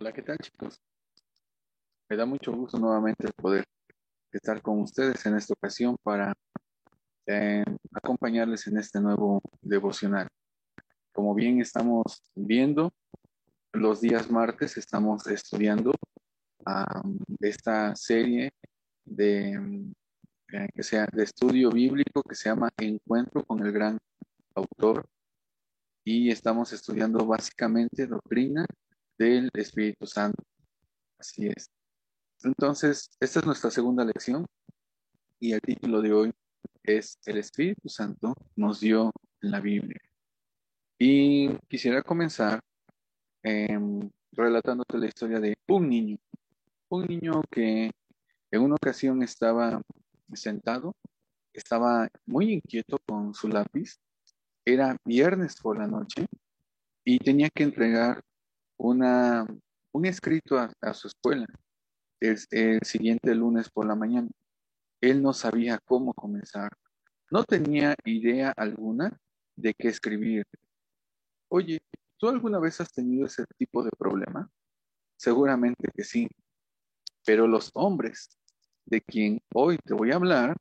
Hola, ¿qué tal, chicos? Me da mucho gusto nuevamente el poder estar con ustedes en esta ocasión para acompañarles en este nuevo devocional. Como bien estamos viendo, los días martes estamos estudiando esta serie de estudio bíblico que se llama Encuentro con el Gran Autor, y estamos estudiando básicamente doctrina del Espíritu Santo. Así es. Entonces, esta es nuestra segunda lección. Y el título de hoy es El Espíritu Santo nos dio la Biblia. Y quisiera comenzar relatándote la historia de un niño que en una ocasión estaba sentado, estaba muy inquieto con su lápiz. Era viernes por la noche y tenía que entregar una, un escrito a su escuela el siguiente lunes por la mañana. Él no sabía cómo comenzar. No tenía idea alguna de qué escribir. Oye, ¿tú alguna vez has tenido ese tipo de problema? Seguramente que sí, pero los hombres de quien hoy te voy a hablar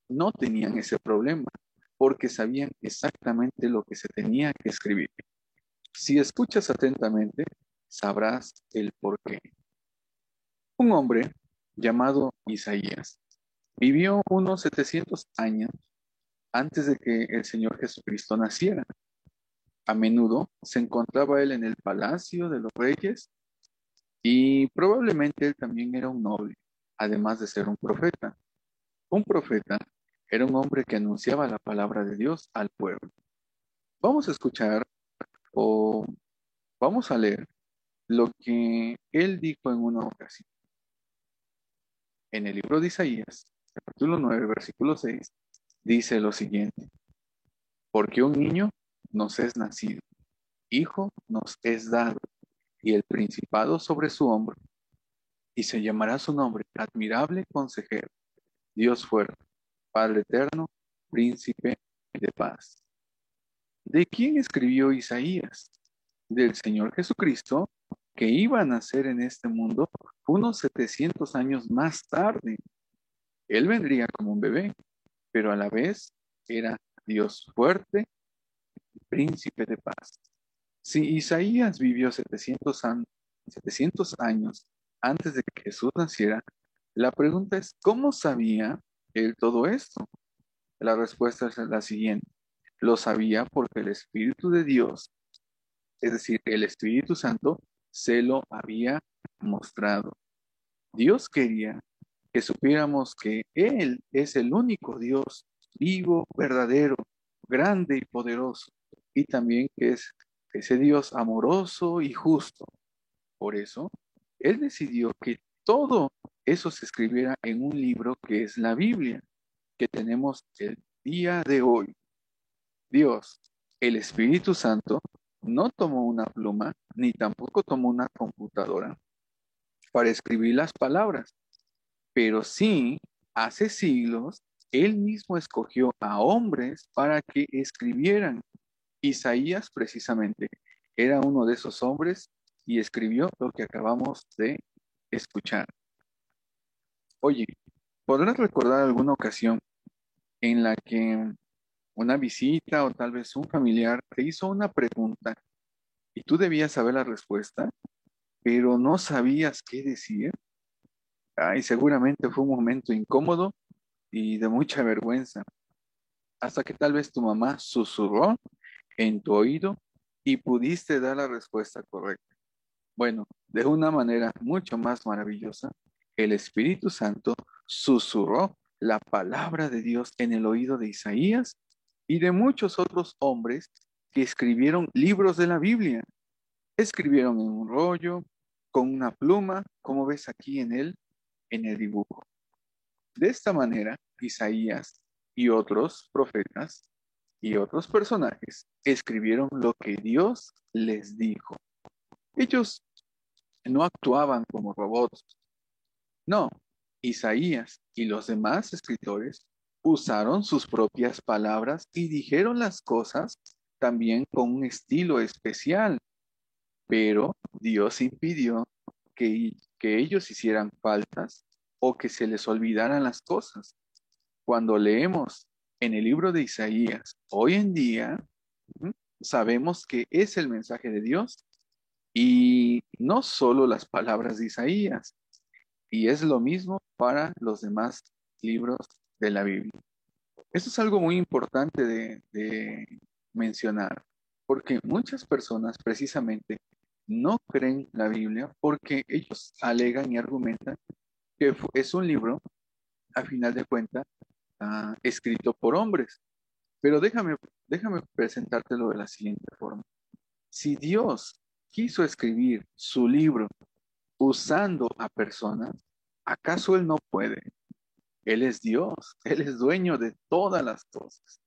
no tenían ese problema porque sabían exactamente lo que se tenía que escribir. Si escuchas atentamente, sabrás el por qué. Un hombre llamado Isaías vivió unos 700 años antes de que el Señor Jesucristo naciera. A menudo se encontraba él en el palacio de los reyes y probablemente él también era un noble, además de ser un profeta. Un profeta era un hombre que anunciaba la palabra de Dios al pueblo. Vamos a escuchar o vamos a leer lo que él dijo en una ocasión. En el libro de Isaías, capítulo 9, versículo 6, dice lo siguiente: Porque un niño nos es nacido, hijo nos es dado, y el principado sobre su hombro, y se llamará su nombre Admirable Consejero, Dios fuerte, Padre eterno, Príncipe de paz. ¿De quién escribió Isaías? Del Señor Jesucristo, que iba a nacer en este mundo unos 700 años más tarde. Él vendría como un bebé, pero a la vez era Dios fuerte, Príncipe de paz. Si Isaías vivió 700 años antes de que Jesús naciera, la pregunta es, ¿cómo sabía él todo esto? La respuesta es la siguiente: lo sabía porque el Espíritu de Dios, es decir, el Espíritu Santo, se lo había mostrado. Dios quería que supiéramos que Él es el único Dios vivo, verdadero, grande y poderoso, y también que es ese Dios amoroso y justo. Por eso, Él decidió que todo eso se escribiera en un libro que es la Biblia, que tenemos el día de hoy. Dios, el Espíritu Santo, no tomó una pluma ni tampoco tomó una computadora para escribir las palabras, pero sí, hace siglos, Él mismo escogió a hombres para que escribieran. Isaías, precisamente, era uno de esos hombres y escribió lo que acabamos de escuchar. Oye, ¿podrás recordar alguna ocasión en la que una visita o tal vez un familiar te hizo una pregunta y tú debías saber la respuesta, pero no sabías qué decir? Ay, seguramente fue un momento incómodo y de mucha vergüenza, hasta que tal vez tu mamá susurró en tu oído y pudiste dar la respuesta correcta. Bueno, de una manera mucho más maravillosa, el Espíritu Santo susurró la palabra de Dios en el oído de Isaías y de muchos otros hombres que escribieron libros de la Biblia. Escribieron en un rollo, con una pluma, como ves aquí en el dibujo. De esta manera, Isaías y otros profetas y otros personajes escribieron lo que Dios les dijo. Ellos no actuaban como robots. No, Isaías y los demás escritores usaron sus propias palabras y dijeron las cosas también con un estilo especial. pero Dios impidió que ellos hicieran faltas o que se les olvidaran las cosas. Cuando leemos en el libro de Isaías, hoy en día, ¿m? Sabemos que es el mensaje de Dios y no solo las palabras de Isaías, y es lo mismo para los demás libros de la Biblia. Esto es algo muy importante de mencionar, porque muchas personas precisamente no creen la Biblia porque ellos alegan y argumentan que es un libro, a final de cuentas, escrito por hombres. Pero déjame presentártelo de la siguiente forma. Si Dios quiso escribir su libro usando a personas, ¿acaso Él no puede? Él es Dios, Él es dueño de todas las cosas.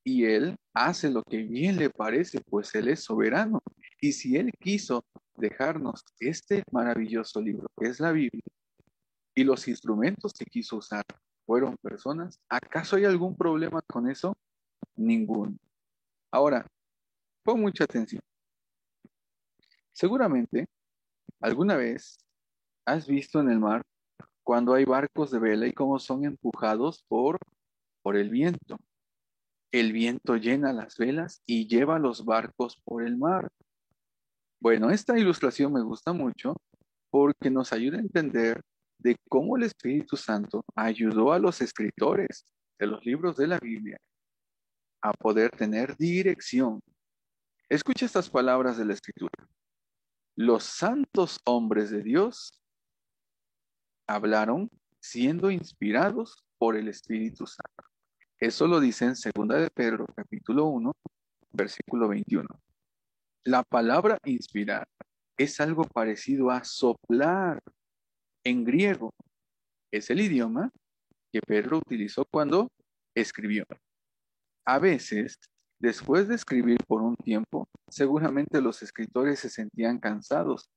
Y Él hace lo que bien le parece, pues Él es soberano. Y si Él quiso dejarnos este maravilloso libro, que es la Biblia, y los instrumentos que quiso usar fueron personas, ¿acaso hay algún problema con eso? Ninguno. Ahora, pon mucha atención. Seguramente, alguna vez has visto en el mar cuando hay barcos de vela y cómo son empujados por el viento. El viento llena las velas y lleva los barcos por el mar. Bueno, esta ilustración me gusta mucho porque nos ayuda a entender de cómo el Espíritu Santo ayudó a los escritores de los libros de la Biblia a poder tener dirección. Escucha estas palabras de la Escritura. Los santos hombres de Dios hablaron siendo inspirados por el Espíritu Santo. Eso lo dice en 2 de Pedro, capítulo 1, versículo 21. La palabra inspirar es algo parecido a soplar en griego. Es el idioma que Pedro utilizó cuando escribió. A veces, después de escribir por un tiempo, seguramente los escritores se sentían cansados,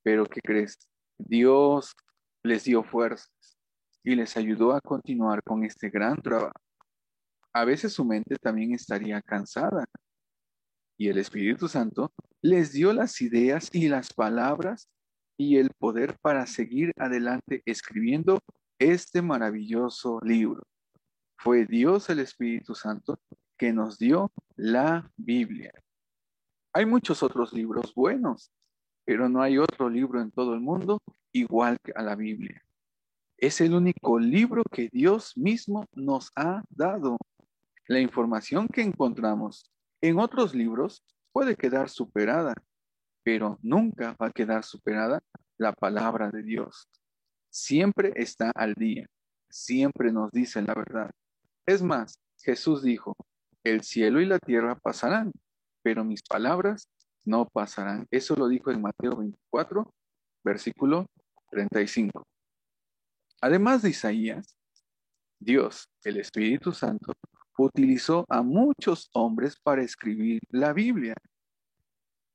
pero ¿qué crees? Dios les dio fuerzas y les ayudó a continuar con este gran trabajo. A veces su mente también estaría cansada y el Espíritu Santo les dio las ideas y las palabras y el poder para seguir adelante escribiendo este maravilloso libro. Fue Dios el Espíritu Santo que nos dio la Biblia. Hay muchos otros libros buenos, pero no hay otro libro en todo el mundo igual que a la Biblia. Es el único libro que Dios mismo nos ha dado. La información que encontramos en otros libros puede quedar superada, pero nunca va a quedar superada la palabra de Dios. Siempre está al día, siempre nos dice la verdad. Es más, Jesús dijo, el cielo y la tierra pasarán, pero mis palabras no pasarán. Eso lo dijo en Mateo 24, versículo 35. Además de Isaías, Dios, el Espíritu Santo, utilizó a muchos hombres para escribir la Biblia.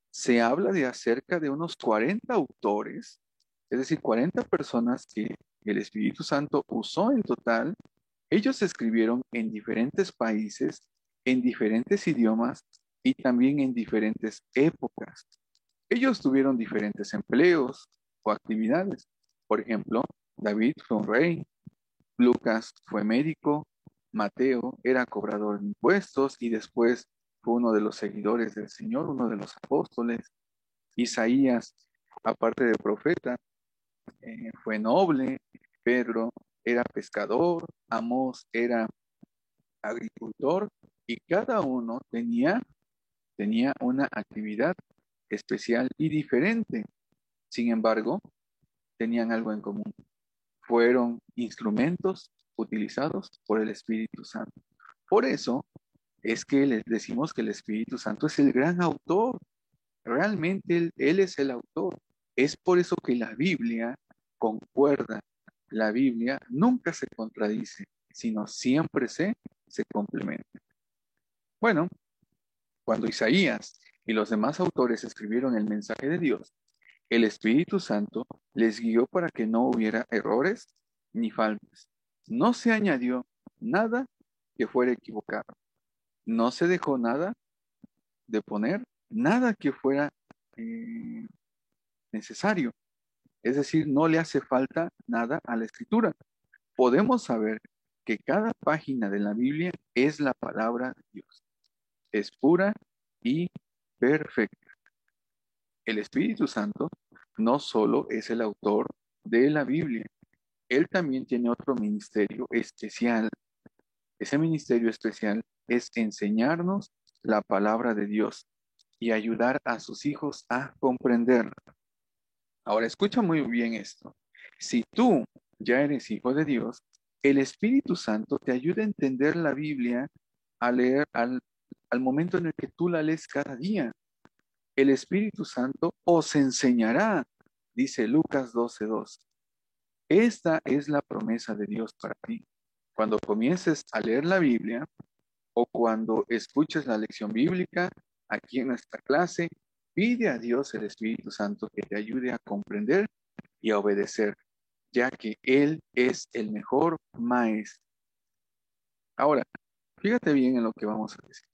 Se habla de acerca de unos 40 autores, es decir, 40 personas que el Espíritu Santo usó en total. Ellos escribieron en diferentes países, en diferentes idiomas y también en diferentes épocas. Ellos tuvieron diferentes empleos o actividades. Por ejemplo, David fue un rey, Lucas fue médico, Mateo era cobrador de impuestos y después fue uno de los seguidores del Señor, uno de los apóstoles. Isaías, aparte de profeta, fue noble. Pedro era pescador, Amós era agricultor y cada uno tenía una actividad especial y diferente. Sin embargo, tenían algo en común. Fueron instrumentos utilizados por el Espíritu Santo. Por eso es que les decimos que el Espíritu Santo es el gran autor. Realmente él es el autor. Es por eso que la Biblia concuerda. La Biblia nunca se contradice, sino siempre se complementa. Bueno, cuando Isaías y los demás autores escribieron el mensaje de Dios, el Espíritu Santo les guió para que no hubiera errores ni faltas. No se añadió nada que fuera equivocado. No se dejó nada de poner, nada que fuera eh, necesario. Es decir, no le hace falta nada a la escritura. Podemos saber que cada página de la Biblia es la palabra de Dios. Es pura y perfecta. El Espíritu Santo no solo es el autor de la Biblia, él también tiene otro ministerio especial. Ese ministerio especial es enseñarnos la palabra de Dios y ayudar a sus hijos a comprenderla. Ahora escucha muy bien esto. Si tú ya eres hijo de Dios, el Espíritu Santo te ayuda a entender la Biblia a leer al momento en el que tú la lees cada día. El Espíritu Santo os enseñará, dice Lucas 12:2. Esta es la promesa de Dios para ti. Cuando comiences a leer la Biblia o cuando escuches la lección bíblica aquí en nuestra clase, pide a Dios el Espíritu Santo que te ayude a comprender y a obedecer, ya que Él es el mejor maestro. Ahora, fíjate bien en lo que vamos a decir.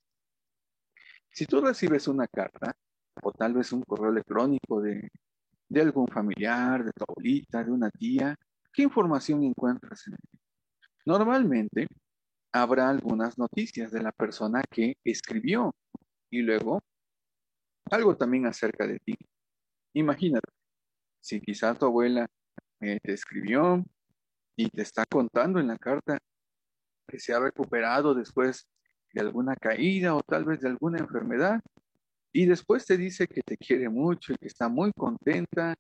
Si tú recibes una carta o tal vez un correo electrónico de algún familiar, de tu abuelita, de una tía, ¿qué información encuentras en él? Normalmente habrá algunas noticias de la persona que escribió y luego algo también acerca de ti. Imagínate, si quizá tu abuela te escribió y te está contando en la carta que se ha recuperado después de alguna caída o tal vez de alguna enfermedad, y después te dice que te quiere mucho y que está muy contenta,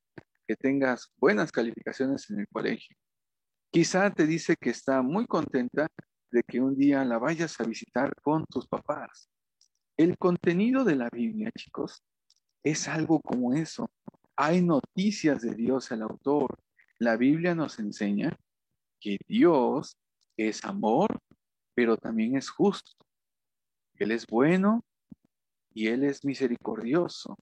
que tengas buenas calificaciones en el colegio. Quizá te dice que está muy contenta de que un día la vayas a visitar con tus papás. El contenido de la Biblia, chicos, es algo como eso. Hay noticias de Dios, el autor. La Biblia nos enseña que Dios es amor, pero también es justo. Él es bueno y Él es misericordioso.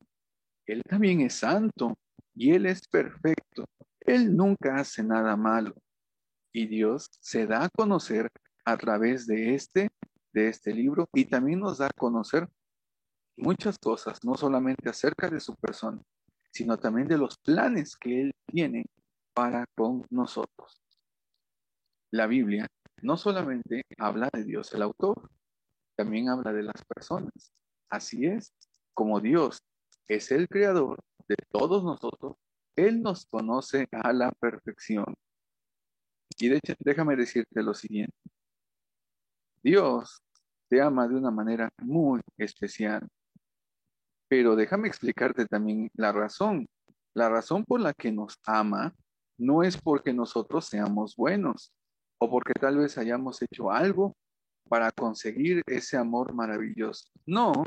Él también es santo y Él es perfecto. Él nunca hace nada malo. Y Dios se da a conocer a través de este libro y también nos da a conocer muchas cosas, no solamente acerca de su persona, sino también de los planes que Él tiene para con nosotros. La Biblia no solamente habla de Dios el autor, también habla de las personas. Así es, como Dios es el creador de todos nosotros, Él nos conoce a la perfección. Y de hecho, déjame decirte lo siguiente. Dios te ama de una manera muy especial, pero déjame explicarte también la razón. La razón por la que nos ama no es porque nosotros seamos buenos o porque tal vez hayamos hecho algo para conseguir ese amor maravilloso. No,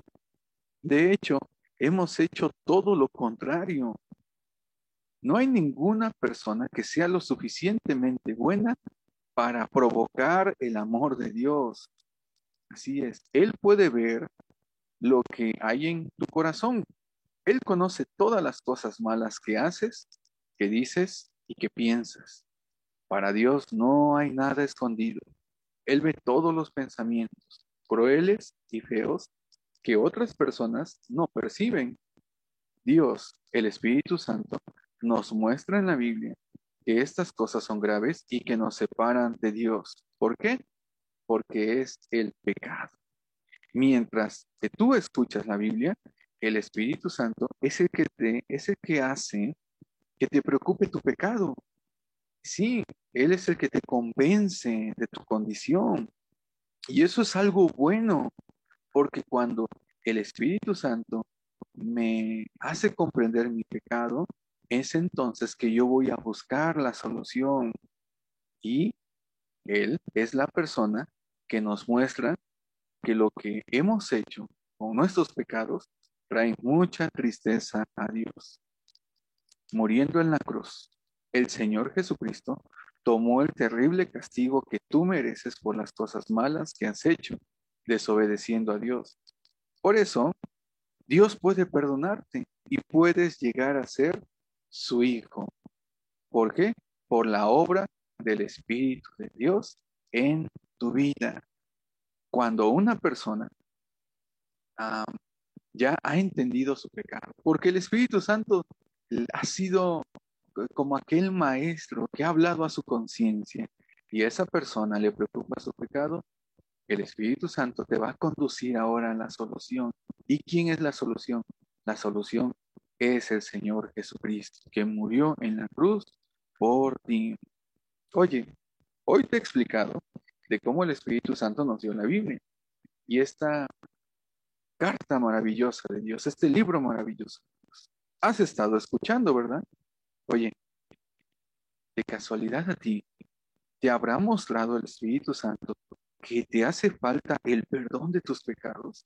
de hecho, hemos hecho todo lo contrario. No hay ninguna persona que sea lo suficientemente buena para provocar el amor de Dios. Así es, Él puede ver lo que hay en tu corazón. Él conoce todas las cosas malas que haces, que dices y que piensas. Para Dios no hay nada escondido. Él ve todos los pensamientos, crueles y feos, que otras personas no perciben. Dios, el Espíritu Santo, nos muestra en la Biblia que estas cosas son graves y que nos separan de Dios. ¿Por qué? Porque es el pecado. Mientras que tú escuchas la Biblia, el Espíritu Santo es el que hace que te preocupe tu pecado. Sí, Él es el que te convence de tu condición. Y eso es algo bueno, porque cuando el Espíritu Santo me hace comprender mi pecado, es entonces que yo voy a buscar la solución. Y Él es la persona que nos muestra que lo que hemos hecho con nuestros pecados trae mucha tristeza a Dios. Muriendo en la cruz, el Señor Jesucristo tomó el terrible castigo que tú mereces por las cosas malas que has hecho, desobedeciendo a Dios. Por eso, Dios puede perdonarte y puedes llegar a ser su hijo. ¿Por qué? Por la obra del Espíritu de Dios en tu vida. Cuando una persona ya ha entendido su pecado, porque el Espíritu Santo ha sido como aquel maestro que ha hablado a su conciencia y a esa persona le preocupa su pecado. El Espíritu Santo te va a conducir ahora a la solución. ¿Y quién es la solución? La solución es el Señor Jesucristo, que murió en la cruz por ti. Oye, hoy te he explicado de cómo el Espíritu Santo nos dio la Biblia y esta carta maravillosa de Dios, este libro maravilloso. Has estado escuchando, ¿verdad? Oye, de casualidad a ti, ¿te habrá mostrado el Espíritu Santo que te hace falta el perdón de tus pecados?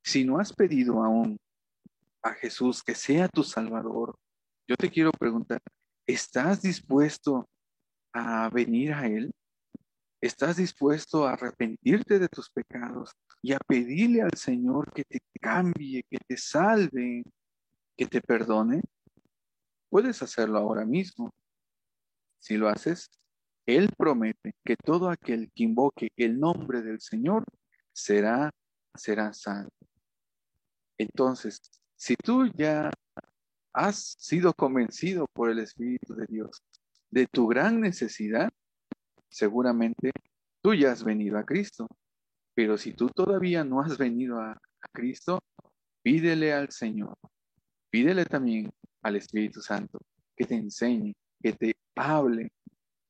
Si no has pedido aún a Jesús que sea tu Salvador, yo te quiero preguntar, ¿estás dispuesto a venir a Él? ¿Estás dispuesto a arrepentirte de tus pecados y a pedirle al Señor que te cambie, que te salve, que te perdone? Puedes hacerlo ahora mismo. Si lo haces, Él promete que todo aquel que invoque el nombre del Señor será salvo. Entonces, si tú ya has sido convencido por el Espíritu de Dios de tu gran necesidad, seguramente tú ya has venido a Cristo. Pero si tú todavía no has venido a Cristo, pídele al Señor, pídele también al Espíritu Santo que te enseñe, que te hable,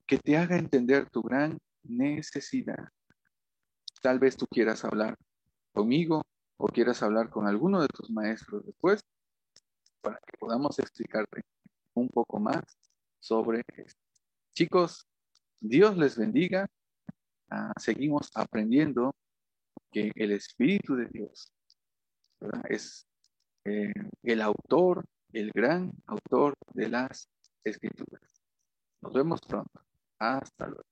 que te haga entender tu gran necesidad. Tal vez tú quieras hablar conmigo o quieras hablar con alguno de tus maestros después para que podamos explicarte un poco más sobre esto. Chicos, Dios les bendiga. Seguimos aprendiendo que el Espíritu de Dios, ¿verdad?, es eh, el autor, el gran autor de las Escrituras. Nos vemos pronto. Hasta luego.